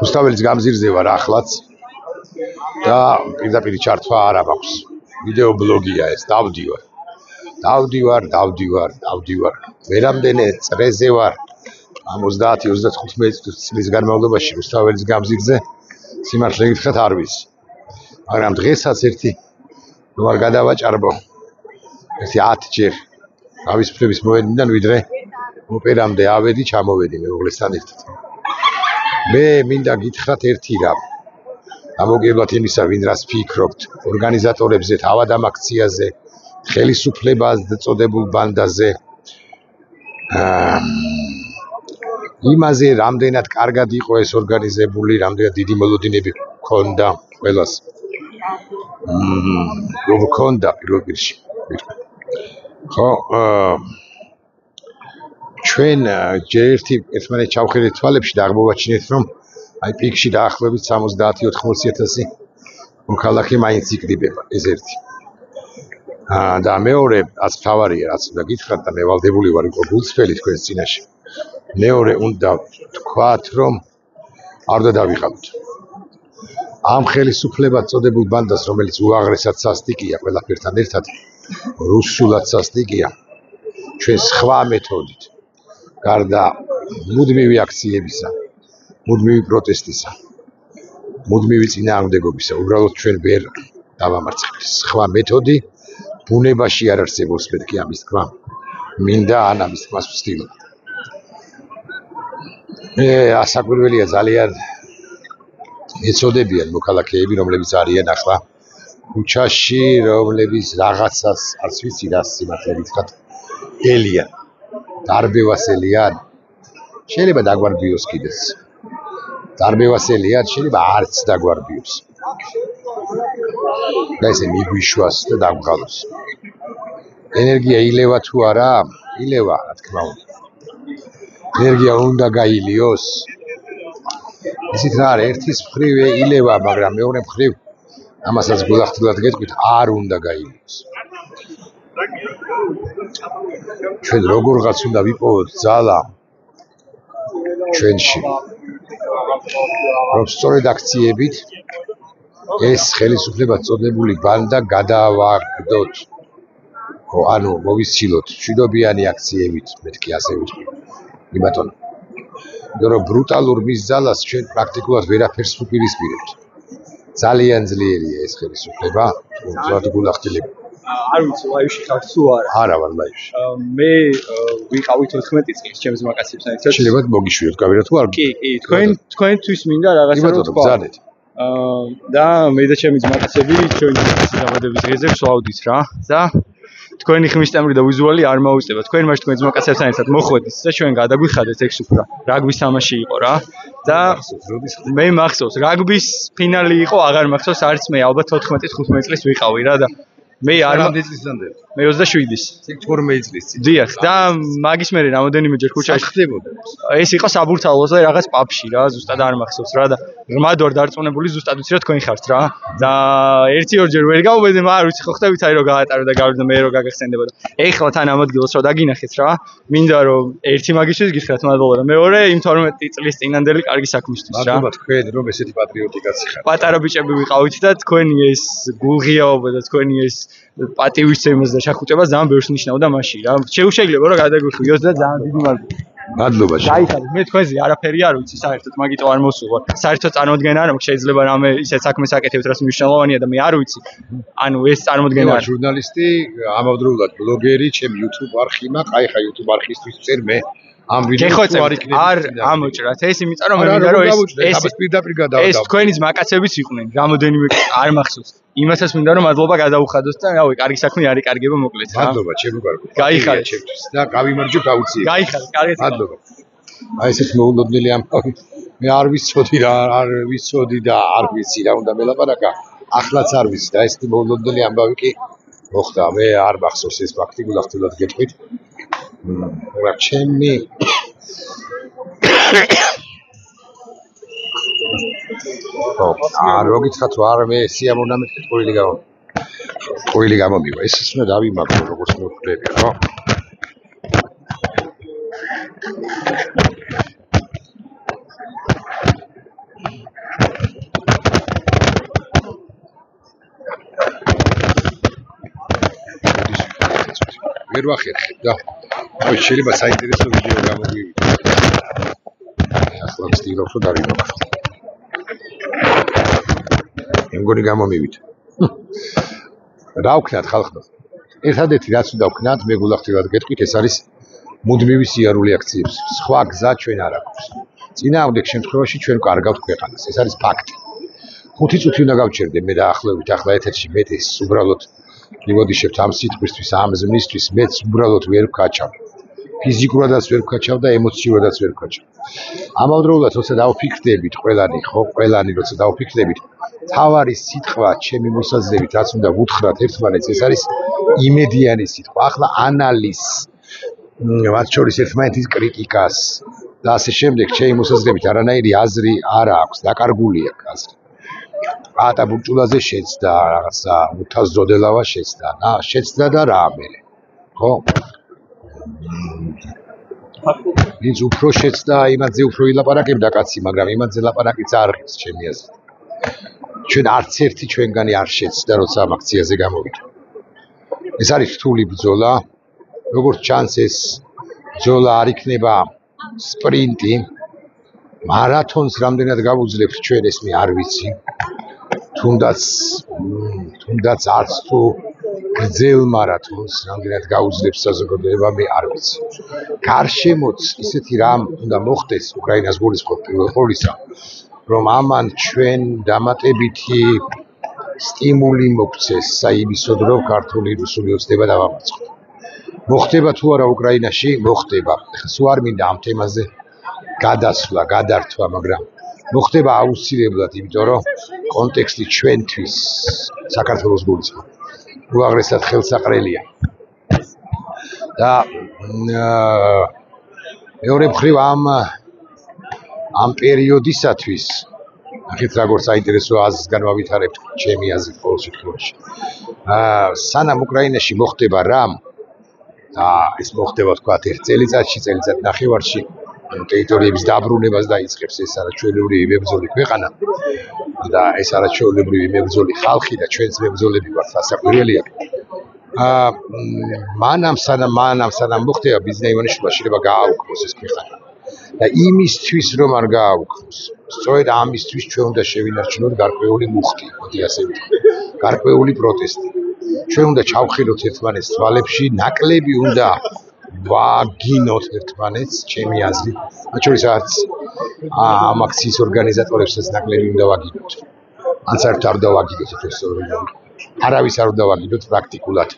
რუსთაველის გამზირზე ვარ ახლაც და პირდაპირ ჩართვა არ აქვს. ვიდეო ბლოგია ეს, დავდივარ. ვერამდენე წრეზე ვარ. 30-35 წლის განმავლობაში რუსთაველის გამზირზე სიმართლე გითხრათ არ ვიცი. მაგრამ დღესაც ერთი ნუ არ გადავაჭარბო. ერთი 10 ჯერ ავისფრების მოედნიდან ვიდრე ოპერამდე ავედი, ჩამოვედი მეუღლესთან ერთად. მე მინდა გითხრათ ერთი რამ. გამოგებულად იმისა, ვინ რას ფიქრობთ, ორგანიზატორებზე, თავად ამ აქციაზე, ხელისუფლებაზე წოდებულ ბანდაზე. იმაზე რამდენად კარგად იყო ეს ორგანიზებული, რამდენად დიდი მოლოდინები ჰქონდა ყველას. რომ ჰქონდა პირველ რიგში. ხო, ჩვენ ჯერ ერთმანეთს ჩავხედეთ თვალებში და აღმოვაჩინეთ, რომ აი პიკში დაახლოებით 70-80,000 მოქალაქე მაინც იკრიბება, ეს ერთი. და მეორე, რაც მთავარია, რაც უნდა გითხრათ და მე ვალდებული ვარ იყო გულწრფელი თქვენს წინაშე. მეორე უნდა თქვათ, რომ არ უნდა დავიღალოთ. ამ ხელისუფლებად წოდებულ ბანდას, რომელიც უაღრესად სასტიკია ყველაფერთან ერთად, რუსულად სასტიკია, ჩვენ სხვა მეთოდით, გარდა მუდმივი აქციებისა, მუდმივი პროტესტისა, მუდმივი წინააღმდეგობისა, უბრალოდ ჩვენ ვერ დავამარცხებთ. სხვა მეთოდი ბუნებაში არ არსებობს, მეთქი ამის თქმა. მინდა ან ამის თქმას ვცდილობ. ასაკვირველია ძალიან ეცოდებიან მოქალაქეები, რომლებიც არიან ახლა ქუჩაში, რომლებიც რაღაცას არც ვიცი რას სიმართლე გითხრათ ელიან. დარბევას ელიან. შეიძლება დაგვარბიოს კიდეც. დარბევას ელიან, შეიძლება არც დაგვარბიოს. და ესე მიგვიშვას და დავღალოს. ენერგია ილევა თუ არა? ილევა, რა თქმა უნდა. ენერგია უნდა გაილიოს. ისიც რა არის, ერთის მხრივ ილევა, მაგრამ მეორე მხრივ ამასაც გულახდილად გეტყვით, არ უნდა გაილიოს. ჩვენ როგორღაც უნდა ვიპოვოთ ძალა ჩვენში, რომ სწორედ აქციებით ეს ხელისუფლებად წოდებული ბანდა გადავაგდოთ. ანუ მოვისცილოთ მშვიდობიანი აქციებით, მეთქი ასე ვიტყვი. იმათონა. რომ ბრუტალურ მის ძალას ჩვენ პრაქტიკულად ვერაფერს ვუპირისპირებთ. ძალიან ძლიერია ეს ხელისუფლება, თუმცა გულახდილები. არ ვიცი, ლაივში ხართ თუ არა? არა ვარ ლაივში. მე ვიყავით 14 წლის ჩემს მაკაცებთან ერთად. შეიძლება მოგიშვიოთ, გავირა თუ არ? კი, თქვენთვის მინდა რაღაცა რომ თქვა. ბრძანეთ. და მე და ჩემი ძმაკაცები ჩვენ დაბადების დღეზე ვსვავდით რა. და თქვენი ხმის ტემბრი და ვიზუალი არ მოუწდება. თქვენ მაშინ თქვენ ძმაკაცებთან ერთად მოხვედით და ჩვენ გადაგვიხადეთ ეგ სუფრა. რაგბის თამაში იყო რა. და მე მახსოვს, რაგბის ფინალი იყო, აღარ მახსოვს არც მე, ალბათ 14-15 წლის ვიყავი რა და მე არ წლისამდე. მე 27-ის. 12 წლის წინ. დიახ, და მაგის მერე რამოდენიმეჯერ ქუჩაში ხდებოდა. ეს იყო საბურთალოზე რაღაც პაბში რა, ზუსტად არ მახსოვს რა და ღრმად ვარ დარწმუნებული, ზუსტად ვიცი რომ თქვენ ხართ რა. და 1-2 ვერ გავუბედე, მაგრამ ვიცი ხო ხდებით აი რომ გაატარო და გავიდა მე რომ გაგახსენდებოდა. ეხლა თან ამ ადგილას რომ დაგინახეთ რა. მინდა რომ ერთი მაგისთვის გითხრათ მადლობა და მეორე იმ 12 წლის წინანდელი კარგი საქმისთვის რა. მადლობა თქვენ რომ ესეთი პატრიოტიკაცი ხართ. პატარა ბიჭები ვიყავით და თქვენი ეს გულღიაობა და თქვენი ეს პატივისცემას და შეხუჭებას ძალიან ბევრს ნიშნავდა მაშინ რა. შეიძლება რომ გადაგვიხვიოს და ძალიან დიდი მადლობა. მადლობა. გაიხადეთ, მე თქვენზე არაფერი არ ვიცი საერთოდ, მაგიტო არ მოსულა. საერთოდ წარმოდგენა არ მაქვს, შეიძლება რამე ისეთ საქმეს აკეთებთ, რაც მნიშვნელოვანია და მე არ ვიცი. ანუ ეს წარმოდგენა არა ჟურნალისტი, ამავდროულად ბლოგერი, ჩემ YouTube არხი მაქვს, აი ხა YouTube არხისთვის წერ მე ამ ვიდეოს არ იქნება. არ ამოჭრათ, ეს იმიტომ რომ მე მინდა რომ ეს პირდაპირ გადავდა. ეს თქვენი ძმაკაცებიც იყვნენ, რამოდენიმე არ მახსოვს. იმასაც მინდა რომ მადლობა გადავუხადოთ და რავი, კარგი საქმე არ იკარგება მოკლედ რა. მადლობა, ჩემო კარგო. გაიხარეთ ჩემთვის და გავიმარჯვე გავუციე. გაიხარეთ, კარგად. მადლობა. აი ესეთ მოულოდნელი ამბავი. მე არ ვიცოდი რა, არ ვიცოდი და არ ვიცი რა უნდა მელაპარაკა. ახლაც არ ვიცი და ესეთი მოულოდნელი ამბავი კი მოხდა. მე არ მახსოვს ეს ფაქტი, გულახდილად გეტყვით. რა ჩემი არ მოგითხრათ რა მე სიამოვნა მეთქი ყოილი გამომივა ესეც უნდა დავიმაგრო როგორც მოხდები რა ვერ ვახერხებ და აი შეიძლება საინტერესო ვიდეო გამოვივიდეთ. ახლა ვცდილობ რომ დავინახოთ. მეგონი გამომივიდა. რა ვქნათ ხალხო? ერთადერთი რაც უნდა ვქნათ, მე გულახდილად გეტყვით, ეს არის მუდმივი სიარული აქციების. სხვა გზა ჩვენ არ აქვს. წინააღმდეგ შემთხვევაში ჩვენ კარგავთ ქვეყანას. ეს არის ფაქტი. 5 წუთი უნდა გავჩერდე მე დაახლოებით ახლა ეთერში მეტის უბრალოდ მივოდიშებთ ამ სიტყვისთვის, ამ ზმნისთვის, მეც უბრალოდ ვერ ვქაჩავ. ფიზიკურადაც ვერ ვქაჩავ და ემოციურადაც ვერ ვქაჩავ. ამავდროულად როცა დავფიქრდებით ყველანი, ხო, ყველანი როცა დავფიქრდებით, თავარი სიტყვა ჩემი მოსაზრებით, რაც უნდა ვუთხრათ ერთმანეთს, ეს არის იმედიანი სიტყვა. ახლა ანალიზს, მათ შორის ერთმანეთის კრიტიკას და ასე შემდეგ, ჩემი მოსაზრებით არანაირი აზრი არ აქვს, დაკარგულია აზრი. ატა ბურჭულაძე შეცდა რაღაცა უთას ზოდელავა შეცდა და რა მე ხო ვინც უფრო შეცდა იმაზე უფრო ილაპარაკებდა კაცი მაგრამ იმაზე ლაპარაკიც არ ღირს ჩემი აზრით ჩვენ არც ერთი ჩვენგანი არ შეცდა როცა ამ აქციაზე გამოვიდა ეს არის რთული ბრძოლა როგორც ჩანს ეს ბრძოლა არ იქნება სპრინტი მარათონს რამდენად გავუძლებთ ჩვენ ეს მე არ ვიცი თუნდაც არც თუ გრძელ მარათონს რამდენად გაუძლებს საზოგადოება მე არ ვიცი. გარშემოც ისეთი რამ უნდა მოხდეს უკრაინას გულისხმობ პირველ ყოვლისა, რომ ამან ჩვენ დამატებითი სტიმული მოგცეს საიმისოდ რომ ქართული რუსული ოცნება დავამარცხოთ. მოხდება თუ არა უკრაინაში? მოხდება. სულ არ მინდა ამ თემაზე გადასვლა, გადართვა, მაგრამ მოხდება აუცილებლად, იმიტომ რომ კონტექსტი ჩვენთვის საქართველოს გულისხმობ. უაღრესად ხელსაყრელია. და მეორე მხრივ ამ პერიოდისათვის ნახეთ როგორ საინტერესო აზრს განვავითარებთ ჩემი აზრით ყოველ შემთხვევაში. სანამ უკრაინაში მოხდება რამ და ეს მოხდება თქვა ერთ წელიწადში, წელიწად ნახევარში ტერიტორიების დაბრუნებას დაიწყებს ეს არაჩვეულებრივი მებრძოლი ქვეყანა და ეს არაჩვეულებრივი მებრძოლი ხალხი და ჩვენც მებრძოლები ვართ სასაკვირველია. მანამ სანამ მოხდება ბიზნეს ივანიშვილმა შეიძლება გააუქმოს ეს ქვეყანა და იმისთვის რომ არ გააუქმოს სწორედ ამისთვის ჩვენ უნდა შევინარჩუნოთ გარკვეული მუხტი, მოდი ასე ვთქვი, გარკვეული პროტესტი. ჩვენ უნდა ჩავხილოთ ერთმანეთს თვალებში, ნაკლები უნდა ვაგინოთ ერთმანეთს, ჩემი აზრით. მათ შორის არც ამ აქციის ორგანიზატორებსაც ნაკლები უნდა ვაგინოთ. ან საერთოდ არ დავაგინოთ ეს არავის არ უნდა ვაგინოთ პრაქტიკულად.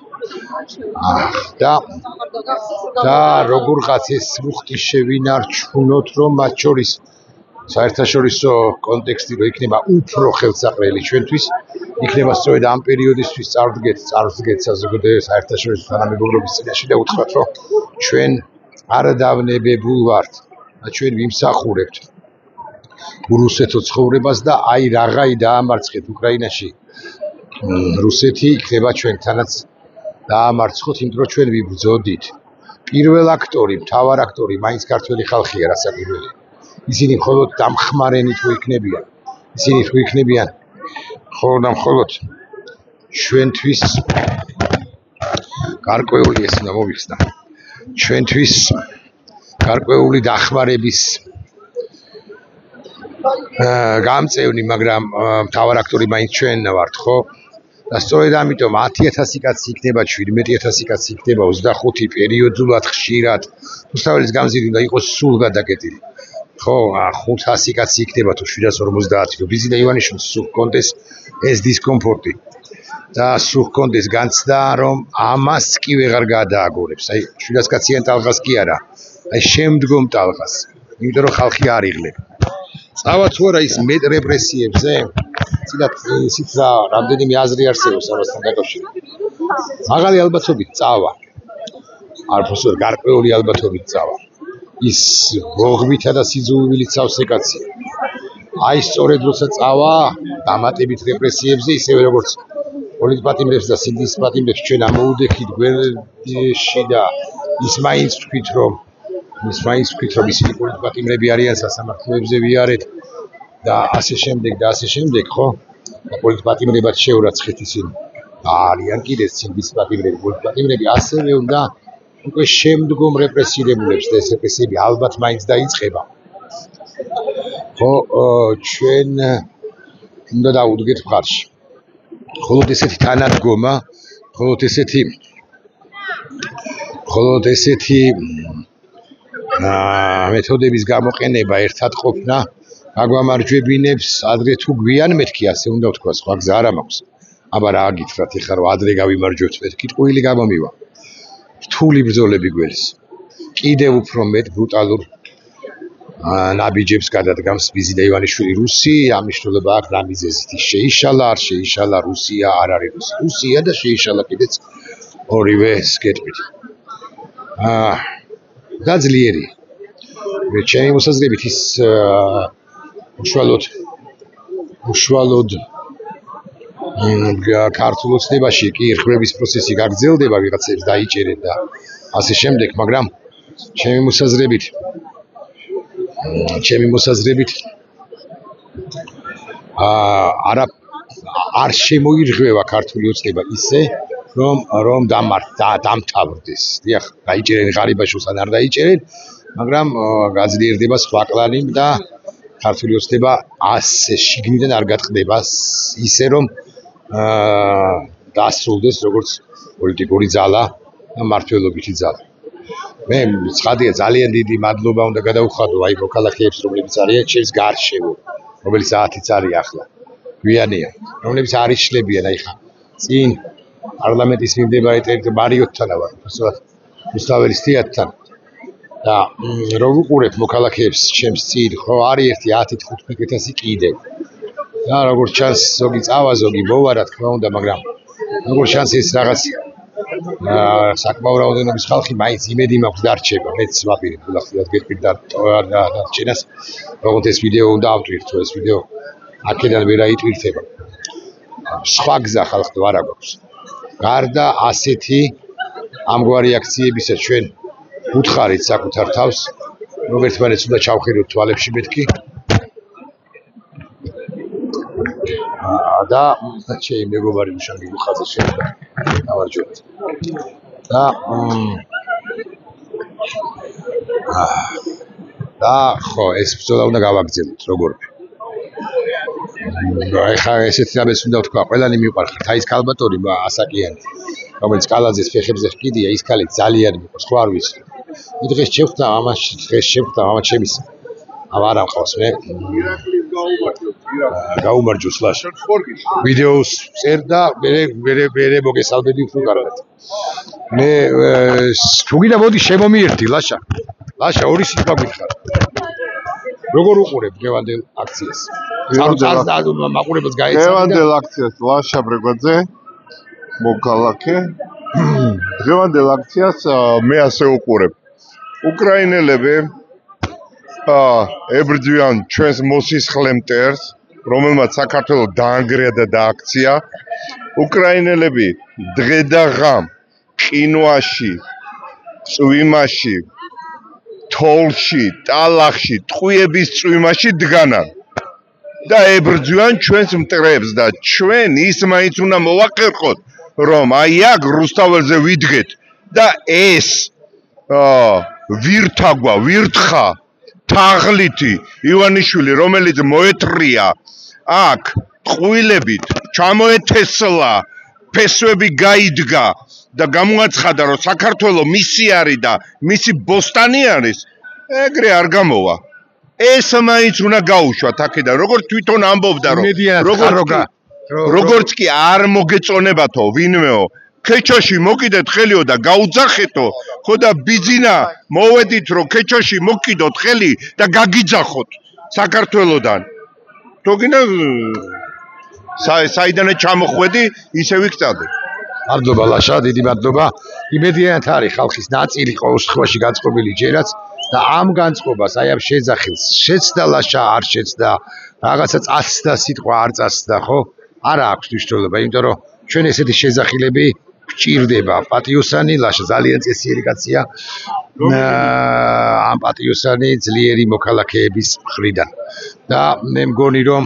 და როგორღაც ეს მუხტი შევინარჩუნოთ, რომ მათ შორის საერთაშორისო კონტექსტი რო იქნება უფრო ხელსაყრელი ჩვენთვის, იქნება სწორედ ამ პერიოდისთვის წარდგეთ საზოგადოების საერთაშორისო თანამეგობრობის წინაშე და უთხრათ, რომ ჩვენ არ დავნებებულ ვართ და ჩვენ ვიმსახურებთ რუსეთო ცხოვრებას და აი რაღაი დაამარცხეთ უკრაინაში რუსეთი იქნება ჩვენთანაც დაამარცხოთ, იმიტომ რომ ჩვენ ვიბრძოდით. პირველ აქტორი, მთავარ აქტორი მაინც ქართველი ხალხია, რასაკვირველია. ისინი მხოლოდ დამხმარენი თუ იქნებიან. ისინი თუ იქნებიან მხოლოდ და მხოლოდ ჩვენთვის გარკვეული ეს უნდა მოვიხსნა. ჩვენთვის გარკვეული დახმარების გამწევნი, მაგრამ მთავარ აქტორი მაინც ჩვენ ვართ, ხო? და სწორედ ამიტომ 10,000 კაცი იქნება, 17,000 კაცი იქნება, 25 პერიოდულად ხშირად. რუსთაველის გამზირი უნდა იყოს სულ გადაკეტილი. ხო, 500 კაცი იქნება თუ 750. ბიზნეს ივანიშვილს სულ კონდეს ეს დისკომფორტი. და სულ კონდეს განცდა, რომ ამას კი ვეღარ გადააგორებს. აი 700 კაციან ტალღას კი არა. აი შემდგომ ტალღას. იმიტომ რომ ხალხი არ იღლება. წავა თუ არა ის მეტ რეპრესიებზე? ცილად ისიც რა რამდენიმე აზრი არსებობს ამასთან დაკავშირებით. მაღალი ალბათობით წავა. არ ფოსოდ გარკვეული ალბათობით წავა. ის გოღბითა და სიძულვილით სავსე კაცი. აი სწორედ როცა წავა დამატებით რეპრესიებზე, ისევე როგორც პოლიტპატიმრებს და სინდის პატიმრებს ჩვენ ამოუდექით გვერდში და ის მაინც თქვით, რომ ისინი პოლიტპატიმრები არიან, სასამართლოებზე ვიარეთ და ასე შემდეგ, ხო? და პოლიტპატიმრებად შეურაცხეთ ისინი. არიან კიდეც სინდის პატიმრები, პოლიტპატიმრები ასევე უნდა უკვე შემდგომ რეპრესირებულებს და ეს რეპრესიები ალბათ მაინც დაიწყება. ხო, ჩვენ უნდა დავუდგეთ მხარში. მხოლოდ ესეთი თანადგომა, მხოლოდ ესეთი მეთოდების გამოყენება, ერთად ყოფნა გაგვამარჯვებინებს ადრე თუ გვიან მეთქი ასე უნდა ვთქვა, სხვა გზა არ მაქვს. აბა რა გითხრათ ეხლა რომ ადრე გავიმარჯვებთ მეთქი, ტყუილი გამომივა. რთული ბრძოლები გველს. კიდევ უფრო მეტ ბრუტალურ ნაბიჯებს გადადგამს ბიზი და ივანიშვილი რუსი, ამ მნიშვნელობა აქვს რა მიზეზით ის შეიშალა, არ შეიშალა, რუსია არ არის რუსი. რუსია და შეიშალა კიდეც ორივე სკეთებით. და ძლიერი. ჩემი მოსაზრებით ის უშუალოდ ქართულ ოცნებაში კი ხმების პროცესი გაგრძელდება, ვიღაცებს დაიჭერენ და ასე შემდეგ, მაგრამ ჩემი მოსაზრებით არ შემოირღვევა ქართული ოცნება ისე რომ დამთავრდეს. დიახ, დაიჭერენ ღარიბაშვილს ან არ დაიჭერენ, მაგრამ გაძლიერდება სხვა კლანი და ქართული ოცნება ასე შიგნიდან არ გატყდება ისე რომ დასრულდეს როგორც პოლიტიკური ძალა და მმართველობითი ძალა. მე ცხადია ძალიან დიდი მადლობა უნდა გადავუხადო აი მოქალაქეებს, რომლებიც არიან ჩემს გარშემო, რომელიც 10-იც არის ახლა. გვიანია, რომლებიც არ იშლებიან აი ხა წინ პარლამენტის მიმდებარე ტერიტორია მარიოტთან ვარ, რუსთაველის თეატრთან და რო ვუყურებ მოქალაქეებს ჩემს წინ, ხო არის ერთი 10-15 კიდევ. და როგორც ჩანს ზოგი წავა, ზოგი მოვა, რა თქმა უნდა, მაგრამ როგორც ჩანს ეს რაღაც საკმაო რაოდენობის ხალხი მაინც იმედი მაქვს დარჩება. მეც ვაპირებ გულახდილად გეტყვით და დარჩენას, როგორც ეს ვიდეო უნდა ავტვირთო, ეს ვიდეო აქედან ვერ აიტვირთება. სხვა გზა ხალხს არ აქვს. გარდა ასეთი ამგვარი აქციებისა ჩვენ უთხარით საკუთარ თავს, რომ ერთმანეთს უნდა ჩავხედოთ თვალებში მეთქი. და ჩემი მეგობარი მშონი უხაზე შეიძლება დავარჯოთ. და ხო, ეს ბრძოლა უნდა გავაგრძელოთ როგორ. ეხლა ესეთი რამეს უნდა ვთქვა, ყველანი მიყვარხართ. აი ეს ქალბატონი ასაკიანი, რომელიც კალაძეს ფეხებზე ჰკიდია, ის ქალი ძალიან მიყვარს, ხო არ ვიცი. დღეს შევხვდა მამა ჩემის. არ ამყავს მე. გაუმარჯოს ლაშა. ვიდეოს წერდა, მე მოგესალმები უფრო კარგად. მე თუ გინდა მოდი შემომიერთი ლაშა. ლაშა ორი სიტყვა გითხარ. როგორ უყურებ დღევანდელ აქციას? მაყურებელს გაეცადა. დღევანდელ აქციას ლაშა ბრეგვაძე მოქალაქე. დღევანდელ აქციას მე ასე უყურებ. უკრაინელები ებრძვიან ჩვენს მოსისხლე მტერს, რომელმაც საქართველოს დაანგრია და დააქცია. უკრაინელები დღე და ღამ ყინვაში, წვიმაში, თოლში, ტალახში, ტყვიების წვიმაში დგანან და ებრძვიან ჩვენს მტრებს და ჩვენ ის მაინც უნდა მოვაყერყოთ, რომ აი აქ რუსთაველზე ვიდგეთ და ეს ვირთხა თაღლითი ივანიშვილი, რომელიც მოეთრია აქ ტყუილებით, ჩამოეთესლა, ფესვები გაიდგა და გამოაცხადა, რომ საქართველოს მისი არის და მისი ბოსტანი არის, ეგრე არ გამოვა. ეს მაინც უნდა გაუშვათ აქედან, როგორც თვითონ ამბობდა, რომ როგორც კი არ მოგეწონებათო ვინმეო, ქეჩოში მოკიდეთ ხელიო და გაუძახეთო, ხო და ბიძინა მოვედით, რომ ქეჩოში მოკიდოთ ხელი და გაგიძახოთ საქართველოსდან. თუ გინდა საიდანაც ჩამოხვედი, ისე ვიქცადე. მადლობა ლაშა, დიდი მადლობა. იმედიანად არის ხალხის ნაწილი ყოველ შემთხვევაში განწყობილი ჯერაც და ამ განწყობას აი ამ შეძახილს შეცდა ლაშა, არ შეცდა, რაღაცა წასდა სიტყვა არ წასდა, ხო? არა აქვს მნიშვნელობა, იმიტომ რომ ჩვენ ესეთი შეძახილები გვჭირდება. პატიოსანი ლაშა ძალიან წესიერი კაცია. ამ პატიოსანი ძლიერი მოქალაქეების მხრიდან. და მე მგონი რომ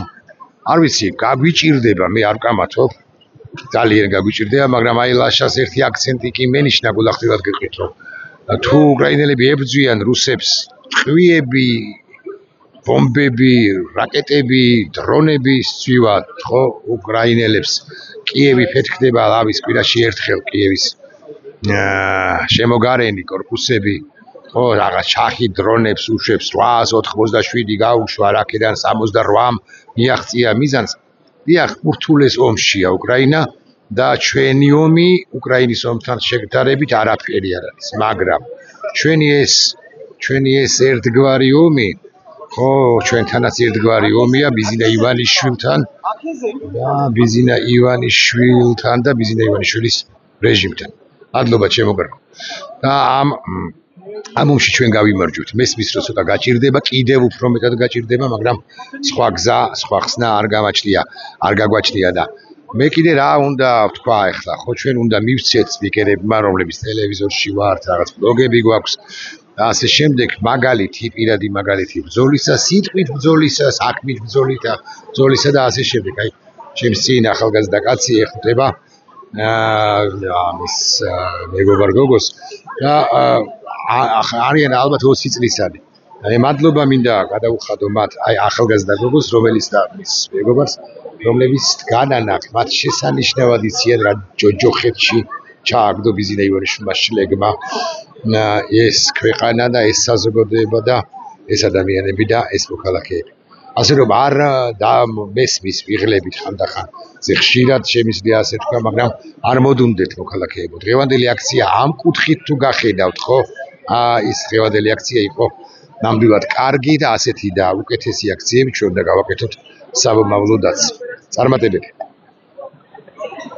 არ ვიცი, გაგვიჭირდება, მე არ ვკამათობ. ძალიან გაგვიჭირდება, მაგრამ აი ლაშას ერთი აქცენტი კი მენიშნა გულახდილად გეტყვით, რომ თუ უკრაინელები ებრძვიან რუსებს ტყვიები ბომბები, რაკეტები, დრონები სწვივა ხო უკრაინელებს კიევი ფეთქდება ლავის კვირაში ერთხელ კიევის შემოგარენი კორპუსები ხო რაღაც ჩახი დრონებს უშვებს 887 გაუშვა რაკედან 68 მიაღწია მიზანს დიახ ურთულეს ომშია უკრაინა და ჩვენი ომი უკრაინის ომთან შედარებით არაფერი არ არის მაგრამ ჩვენი ეს ერთგვარი ომი ხო ჩვენთანაც ერთგვარი ომია ბიზინა ივანიშვილთან და ბიზინა ივანიშვილის რეჟიმთან მადლობა ჩემო გრგო და ამ ომში ჩვენ გავიმარჯვებთ მესმის რომ ცოტა გაჭირდება კიდევ უფრო მეტად გაჭირდება მაგრამ სხვა გზა სხვა ხსნა არ გაგვაჩნია და მე კიდე რა უნდა ვთქვა ახლა ხო ჩვენ უნდა მივცეთ სპიკერებმა რომლებიც ტელევიზორში ვართ რაღაც ბლოგები გვაქვს და ასე შემდეგ მაგალითი პირადი მაგალითი ბრძოლისა სიტყვით ბრძოლისა საქმით ბრძოლისა და ასე შემდეგ აი ჩემს წინ ახალგაზრდა კაცი ეხუტება ამის მეგობარ გოგოს და არიან ალბათ 20 წლისანი აი მადლობა მინდა გადაუხადო მათ აი ახალგაზრდა გოგოს რომელიც და მის მეგობარს რომლებიც განანახ მათ შესანიშნავად იციან რა ჯოჯოხეთში ჩააგდო ბიზინა ივანიშვილმა შლეგმა ეს ქვეყანა და ეს საზოგადოება და ეს ადამიანები და ეს მოქალაქეები ასე რომ არ და მესმის ვიღლებით ხანდახან ზე ხშირად შემიძლია ასე თქვა მაგრამ არ მოდუნდეთ მოქალაქეებო დღევანდელი აქცია ამ კუთხით თუ გახედავთ ხო ის დღევანდელი აქცია იყო ნამდვილად კარგი და ასეთი და უკეთესი აქციები ჩვენ უნდა გავაკეთოთ საბმავლოდაც წარმატებები